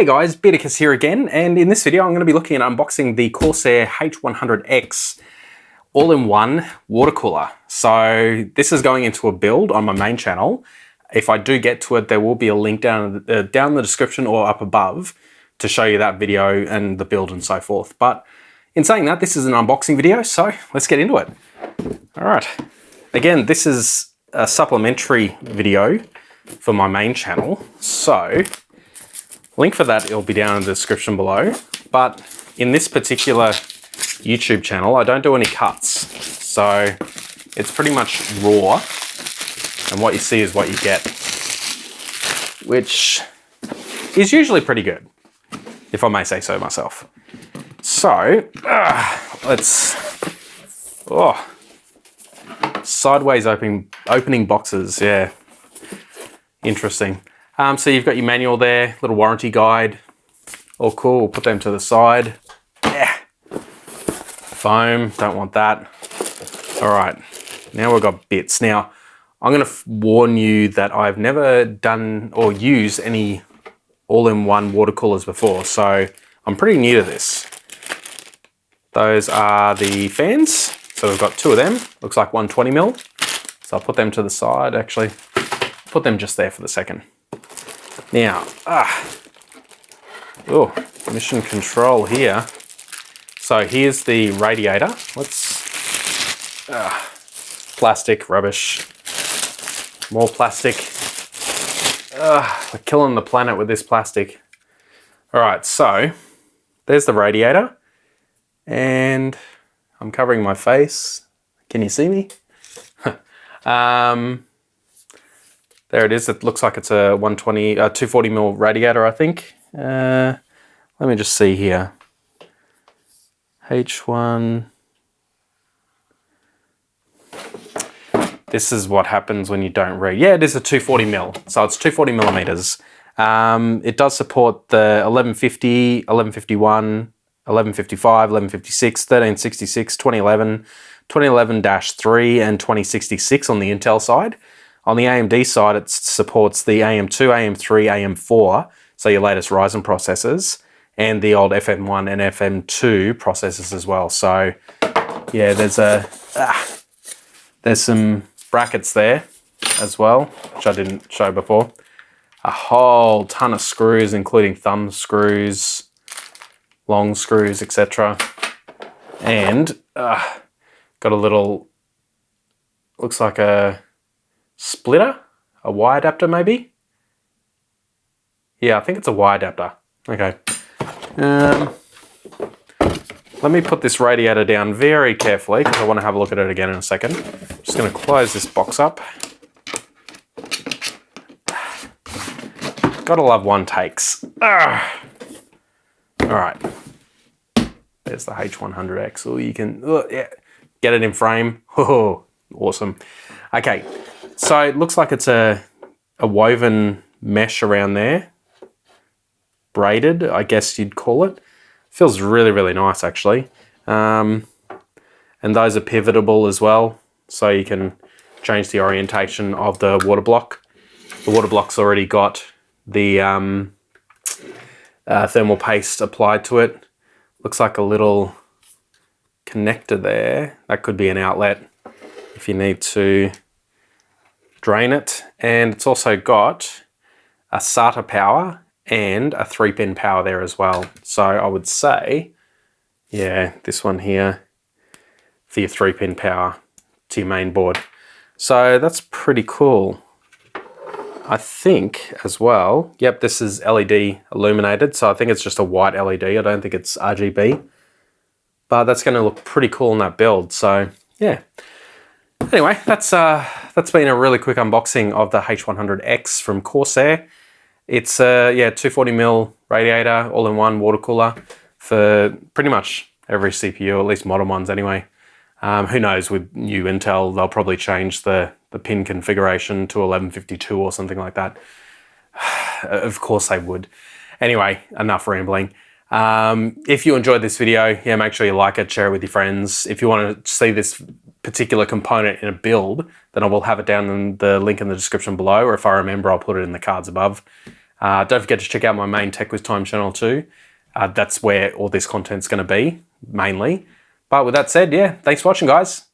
Hey guys, Beardicus here again, and in this video I'm going to be looking at unboxing the Corsair H100X all-in-one water cooler. So this is going into a build on my main channel. If I do get to it, there will be a link down in the description or up above to show you that video and the build and so forth. But in saying that, this is an unboxing video, so let's get into it. All right. Again, this is a supplementary video for my main channel, so link for that will be down in the description below. But in this particular YouTube channel, I don't do any cuts, so it's pretty much raw, and what you see is what you get, which is usually pretty good, if I may say so myself. So sideways opening boxes, yeah, interesting. So you've got your manual there, little warranty guide, all cool. We'll put them to the side. Yeah, foam, don't want that. All right, now we've got bits. Now, I'm gonna warn you that I've never done or used any all-in-one water coolers before, so I'm pretty new to this. Those are the fans. So we've got two of them, looks like 120mm. So I'll put them to the side, actually. Put them just there for the second. Now, mission control here. So here's the radiator. Plastic, rubbish. More plastic. We're killing the planet with this plastic. All right, so there's the radiator. And I'm covering my face. Can you see me? There it is. It looks like it's a 240mm radiator, I think. Let me just see here. H1. This is what happens when you don't read. Yeah, it is a 240mm. So it's 240mm. It does support the 1150, 1151, 1155, 1156, 1366, 2011, 2011-3 and 2066 on the Intel side. On the AMD side, it supports the AM2, AM3, AM4, so your latest Ryzen processors, and the old FM1 and FM2 processors as well. So yeah, there's some brackets there as well, which I didn't show before. A whole ton of screws, including thumb screws, long screws, etc. And got a little, looks like a splitter, a Y adapter maybe? Yeah, I think it's a Y adapter. Okay. Let me put this radiator down very carefully because I want to have a look at it again in a second. Just going to close this box up. Gotta love one takes. All right. There's the H100X. Oh, you can get it in frame. Oh, awesome. Okay, so it looks like it's a woven mesh around there. Braided, I guess you'd call it. Feels really, really nice, actually. And those are pivotable as well, so you can change the orientation of the water block. The water block's already got the thermal paste applied to it. Looks like a little connector there. That could be an outlet if you need to drain it. And it's also got a SATA power and a 3-pin power there as well. So I would say, yeah, this one here for your 3-pin power to your main board. So that's pretty cool. I think as well, yep, this is LED illuminated, so I think it's just a white LED. I don't think it's RGB, but that's going to look pretty cool in that build. So yeah. Anyway, that's been a really quick unboxing of the H100X from Corsair. It's a 240mm radiator, all-in-one water cooler for pretty much every CPU, at least modern ones anyway. Who knows, with new Intel, they'll probably change the pin configuration to 1152 or something like that. Of course they would. Anyway, enough rambling. If you enjoyed this video, yeah, make sure you like it, share it with your friends. If you want to see this particular component in a build, then I will have it down in the link in the description below, or if I remember, I'll put it in the cards above. Don't forget to check out my main Tech with Time channel too. That's where all this content's going to be, mainly. But with that said, yeah, thanks for watching, guys.